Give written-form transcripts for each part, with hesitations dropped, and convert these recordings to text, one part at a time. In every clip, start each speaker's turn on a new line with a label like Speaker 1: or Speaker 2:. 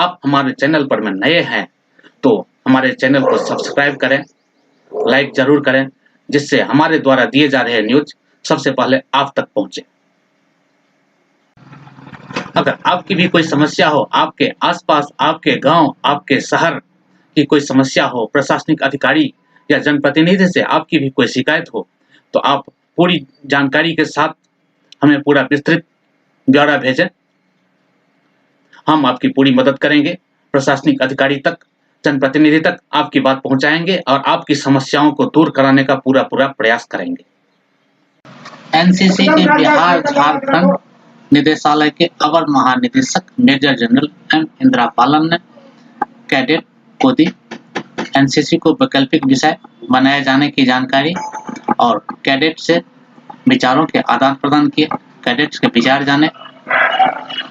Speaker 1: आप हमारे चैनल पर में नए हैं तो हमारे चैनल को सब्सक्राइब करें, लाइक ज़रूर करें, जिससे हमारे द्वारा दिए जा रहे न्यूज़ सबसे पहले आप तक पहुँचे। अगर आपकी भी कोई समस्या हो, आपके आस-पास, आपके गाँव, आपके शहर की कोई समस्या हो, प्रशासनिक अधिकारी या जनप्रतिनिधि से आपकी भी कोई शिकायत हो, तो आप पूरी जानकारी के साथ हमें पूरा विस्तृत ब्यौरा भेजें। हम आपकी पूरी मदद करेंगे, प्रशासनिक अधिकारी तक, जनप्रतिनिधि तक आपकी बात पहुँचाएँगे और आपकी समस्याओं को दूर कराने का पूरा-पूरा प्रयास करेंगे। एनसीसी के बिहार झारखंड निदेशालय के अवर महानिदेशक मेजर जनरल एम इंदिरा बालन ने कैडेट को दी एनसीसी को वैकल्पिक विषय बनाए जाने की जानकारी और कैडेट से विचारों के आदान प्रदान किए, कैडेट्स के विचार जाने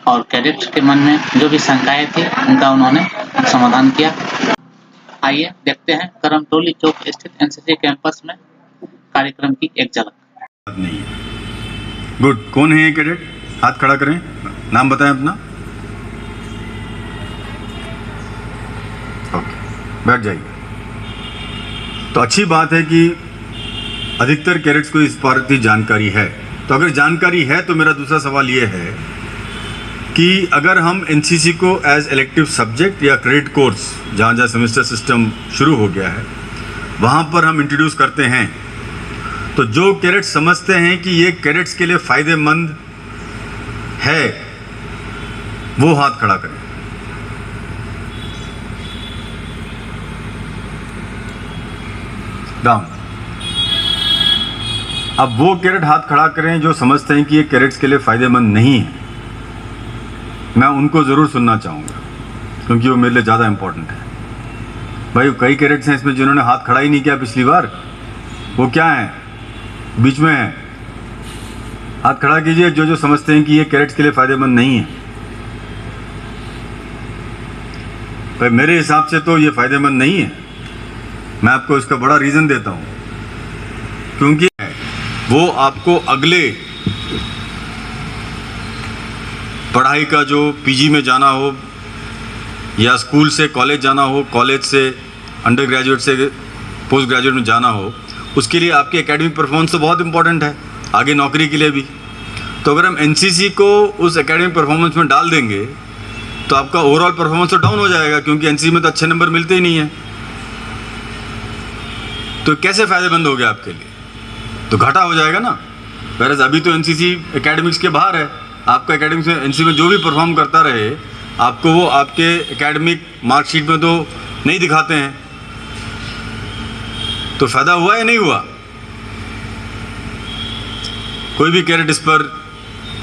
Speaker 1: और कैडेट्स के मन में जो भी शंकाएं थी उनका उन्होंने समाधान किया। आइए देखते हैं करमटोली चौक स्थित एनसीसी कैंपस में कार्यक्रम की एक झलक।
Speaker 2: नहीं है। गुड। कौन है ये कैडेट? हाथ खड़ा करें, नाम बताएं अपना। ओके, बैठ जाइए। तो अच्छी बात है कि अधिकतर कैडेट्स को इस बात की जानकारी है। तो अगर जानकारी है तो मेरा दूसरा सवाल ये है कि अगर हम एनसीसी को एज इलेक्टिव सब्जेक्ट या क्रेडिट कोर्स जहाँ जहाँ सेमेस्टर सिस्टम शुरू हो गया है वहाँ पर हम इंट्रोड्यूस करते हैं, तो जो कैडेट्स समझते हैं कि ये कैडेट्स के लिए फ़ायदेमंद है वो हाथ खड़ा करें। डाउन। अब वो कैडेट हाथ खड़ा करें जो समझते हैं कि ये कैडेट्स के लिए फ़ायदेमंद नहीं है। मैं उनको ज़रूर सुनना चाहूँगा क्योंकि वो मेरे लिए ज़्यादा इम्पोर्टेंट है। भाई कई कैडेट्स हैं इसमें जिन्होंने हाथ खड़ा ही नहीं किया पिछली बार। वो क्या है? बीच में है। हाथ खड़ा कीजिए जो समझते हैं कि ये कैडेट्स के लिए फ़ायदेमंद नहीं है। पर मेरे हिसाब से तो ये फ़ायदेमंद नहीं है। मैं आपको इसका बड़ा रीज़न देता हूँ, क्योंकि वो आपको अगले पढ़ाई का जो पीजी में जाना हो या स्कूल से कॉलेज जाना हो, कॉलेज से अंडर ग्रेजुएट से पोस्ट ग्रेजुएट में जाना हो, उसके लिए आपकी एकेडमिक परफॉर्मेंस तो बहुत इंपॉर्टेंट है, आगे नौकरी के लिए भी। तो अगर हम एनसीसी को उस एकेडमिक परफॉर्मेंस में डाल देंगे तो आपका ओवरऑल परफॉर्मेंस तो डाउन हो जाएगा, क्योंकि एनसीसी में तो अच्छे नंबर मिलते ही नहीं है। तो कैसे फ़ायदेमंद हो गया आपके लिए? तो घाटा हो जाएगा ना। वैसे अभी तो एनसीसी एकेडमिक्स के बाहर है। आपका एकेडमिक्स में एनसीसी में जो भी परफॉर्म करता रहे आपको वो आपके एकेडमिक मार्कशीट में तो नहीं दिखाते हैं। तो फ़ायदा हुआ या नहीं हुआ? कोई भी कैडेट इस पर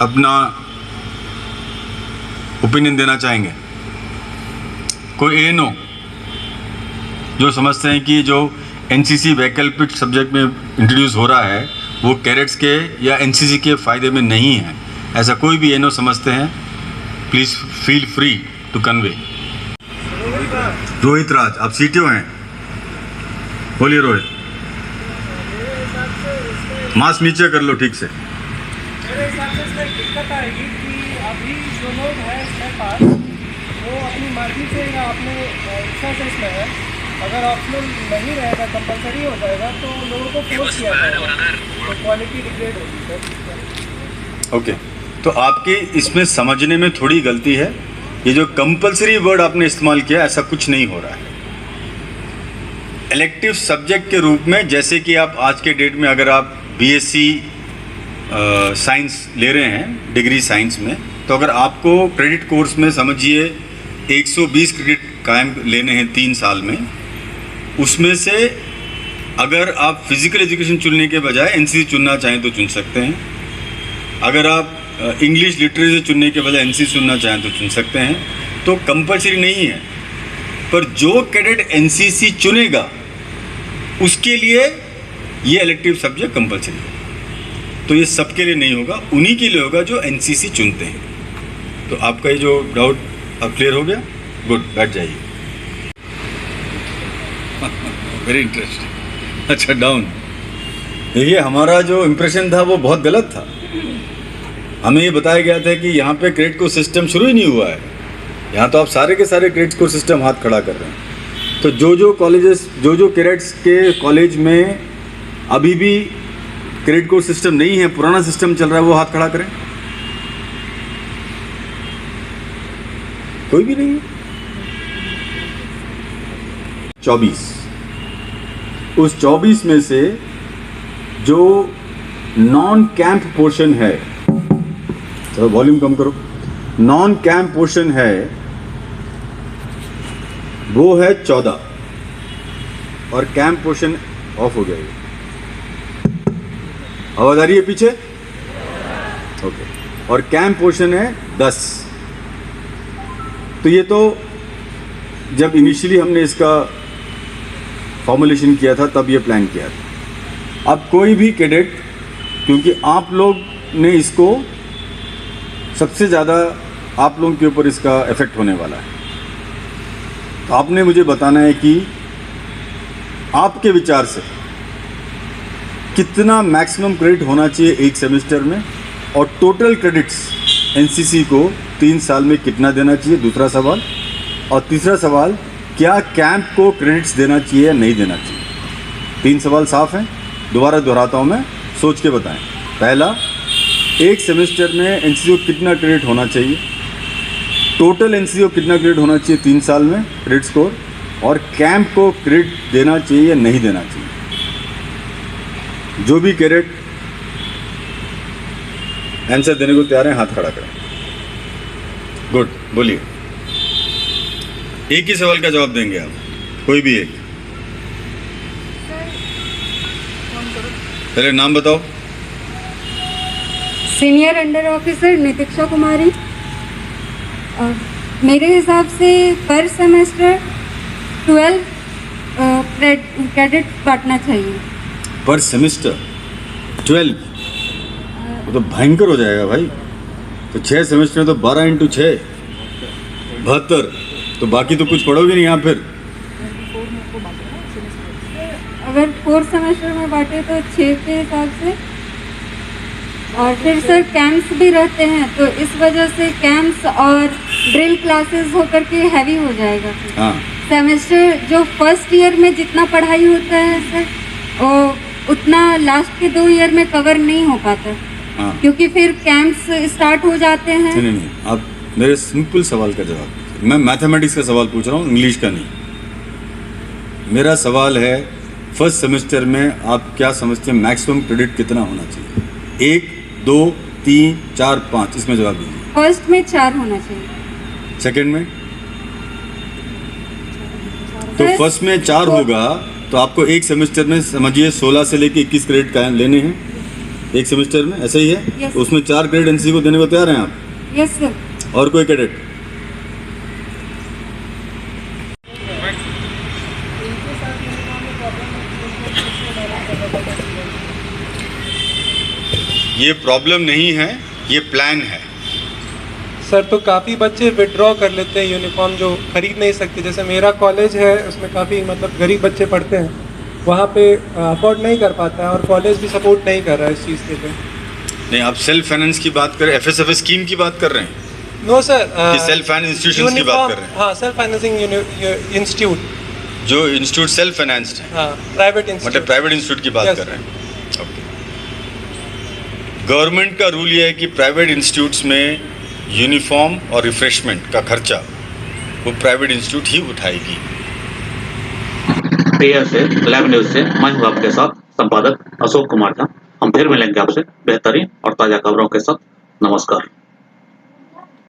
Speaker 2: अपना ओपिनियन देना चाहेंगे? कोई एएनओ जो समझते हैं कि जो एनसीसी वैकल्पिक सब्जेक्ट में इंट्रोड्यूस हो रहा है वो कैडेट्स के या एनसीसी के फ़ायदे में नहीं है, ऐसा कोई भी एएनओ समझते हैं, please feel free to convey. Rohit Raj, आप सीटीओ हैं, बोलिए रोहित। मास्क नीचे कर लो ठीक से।
Speaker 3: मेरे हिसाब से इसमें दिक्कत आएगी कि अभी जो लोग हैं इसमें पास वो अपनी मर्जी से या अपने इच्छा से इसमें है। अगर ऑप्शनल नहीं रहेगा, कंपलसरी हो जाएगा तो लोगों को फोर्स किया जाएगा, तो क्वालिटी डिग्रेड होगी सर।
Speaker 2: ओके, तो आपकी इसमें समझने में थोड़ी गलती है। ये जो कंपलसरी वर्ड आपने इस्तेमाल किया, ऐसा कुछ नहीं हो रहा है। इलेक्टिव सब्जेक्ट के रूप में, जैसे कि आप आज के डेट में अगर आप बीएससी साइंस ले रहे हैं डिग्री साइंस में, तो अगर आपको क्रेडिट कोर्स में समझिए 120 क्रेडिट कायम लेने हैं 3 साल में, उसमें से अगर आप फिज़िकल एजुकेशन चुनने के बजाय एनसीसी चुनना चाहें तो चुन सकते हैं। अगर आप इंग्लिश लिटरेचर चुनने के बजाय एनसीसी चुनना चाहें तो चुन सकते हैं। तो कंपलसरी नहीं है, पर जो कैडेट एनसीसी चुनेगा उसके लिए ये इलेक्टिव सब्जेक्ट कंपलसरी है। तो ये सबके लिए नहीं होगा, उन्हीं के लिए होगा जो एनसीसी चुनते हैं। तो आपका ये जो डाउट अब क्लियर हो गया? गुड, बैठ जाइए। Very interesting. अच्छा, डाउन। देखिए, हमारा जो इम्प्रेशन था वो बहुत गलत था। हमें ये बताया गया था कि यहाँ पे क्रेडिट कोर्स सिस्टम शुरू ही नहीं हुआ है। यहाँ तो आप सारे के सारे क्रेडिट स्कोर सिस्टम हाथ खड़ा कर रहे हैं। तो जो कॉलेजेस जो कैडेट्स के कॉलेज में अभी भी क्रेडिट स्कोर सिस्टम नहीं है, पुराना सिस्टम चल रहा है, वो हाथ खड़ा करें। कोई भी नहीं है। 24, उस 24 में से जो नॉन कैंप पोर्शन है, चलो वॉल्यूम कम करो, नॉन कैंप पोर्शन है वो है 14 और कैंप पोर्शन ऑफ हो गया ये। आवाज आ रही है पीछे? ओके। और कैंप पोर्शन है 10। तो ये तो जब इनिशियली हमने इसका फॉर्मुलेशन किया था तब ये प्लान किया था। अब कोई भी कैडेट, क्योंकि आप लोग ने इसको सबसे ज़्यादा, आप लोगों के ऊपर इसका इफेक्ट होने वाला है, तो आपने मुझे बताना है कि आपके विचार से कितना मैक्सिमम क्रेडिट होना चाहिए एक सेमेस्टर में, और टोटल क्रेडिट्स एनसीसी को 3 साल में कितना देना चाहिए, दूसरा सवाल। और तीसरा सवाल, क्या कैंप को क्रेडिट्स देना चाहिए या नहीं देना चाहिए। 3 सवाल साफ हैं, दोबारा दोहराता हूँ मैं, सोच के बताएं। पहला, एक सेमेस्टर में एनसीसी को कितना क्रेडिट होना चाहिए, टोटल एनसीसी को कितना क्रेडिट होना चाहिए 3 साल में क्रेडिट स्कोर, और कैंप को क्रेडिट देना चाहिए या नहीं देना चाहिए। जो भी कैडेट आंसर देने को तैयार है हाथ खड़ा करें। गुड, बोलिए। एक ही सवाल का जवाब देंगे आप, कोई भी एक। पहले नाम बताओ।
Speaker 4: सीनियर अंडर ऑफिसर नितिक्षा कुमारी। मेरे हिसाब से पर सेमेस्टर 12 क्रेडिट बांटना चाहिए।
Speaker 2: पर सेमेस्टर 12? वो तो भयंकर हो जाएगा भाई। तो 6 सेमेस्टर तो 12 × 6 72, तो बाकी तो कुछ पढ़ोगे नहीं यहाँ फिर।
Speaker 4: अगर 4 सेमेस्टर में बांटे तो 6 के हिसाब से, और फिर सर कैंप्स भी रहते हैं, तो इस वजह से कैंप्स और ड्रिल क्लासेस होकर के हैवी हो जाएगा।
Speaker 2: हाँ,
Speaker 4: सेमेस्टर जो फर्स्ट ईयर में जितना पढ़ाई होता है सर, वो उतना लास्ट के 2 ईयर में कवर नहीं हो पाता।
Speaker 2: हाँ।
Speaker 4: क्योंकि फिर कैंप्स स्टार्ट हो जाते हैं।
Speaker 2: नहीं, आप मेरे सिंपल सवाल का जवाब दीजिए। मैं मैथमेटिक्स का सवाल पूछ रहा हूँ, इंग्लिश का नहीं। मेरा सवाल है, फर्स्ट सेमेस्टर में आप क्या समझते हैं मैक्सिमम क्रेडिट कितना होना चाहिए? 1, 2, 3, 4, 5, इसमें जवाब दीजिए।
Speaker 4: फर्स्ट में 4 होना चाहिए।
Speaker 2: सेकंड में? तो फर्स्ट में 4 होगा तो आपको एक सेमेस्टर में समझिए 16 से लेके 21 क्रेडिट लेने हैं एक सेमेस्टर में, ऐसा ही है?
Speaker 4: Yes.
Speaker 2: तो उसमें 4 क्रेडिट एनसीसी को देने को तैयार हैं आप?
Speaker 4: Yes sir.
Speaker 2: और कोई कैडेट? ये प्रॉब्लम नहीं है, ये प्लान है।
Speaker 3: सर तो काफ़ी बच्चे विड्रॉ कर लेते हैं यूनिफॉर्म जो खरीद नहीं सकते। जैसे मेरा कॉलेज है, उसमें काफ़ी मतलब गरीब बच्चे पढ़ते हैं, वहाँ पे अफोर्ड नहीं कर पाता है, और कॉलेज भी सपोर्ट नहीं कर रहा है इस चीज़ के पे।
Speaker 2: नहीं, आप सेल्फ फाइनेंस की बात कर रहे हैं, एफएसएफ स्कीम की बात कर रहे हैं?
Speaker 3: नो सर,
Speaker 2: कि सेल्फ फाइनेंस इंस्टीट्यूशंस की बात कर रहे हैं?
Speaker 3: हाँ, सेल्फ फाइनेंसिंग इंस्टीट्यूट,
Speaker 2: जो इंस्टीट्यूट सेल्फ फाइनेंस्ड है,
Speaker 3: हाँ, प्राइवेट
Speaker 2: मतलब
Speaker 3: इंस्टीट्यूट।
Speaker 2: प्राइवेट इंस्टीट्यूट की बात
Speaker 3: Yes.
Speaker 2: कर रहे हैं। ओके। गवर्नमेंट का रूल ये है कि प्राइवेट इंस्टीट्यूट्स में यूनिफॉर्म और रिफ्रेशमेंट का खर्चा वो प्राइवेट इंस्टीट्यूट ही उठाएगी।
Speaker 1: पेयर से लैब न्यूज से मैं हूं आपके साथ संपादक अशोक कुमार झा। हम फिर मिलेंगे आपसे बेहतरीन और ताजा खबरों के साथ। नमस्कार।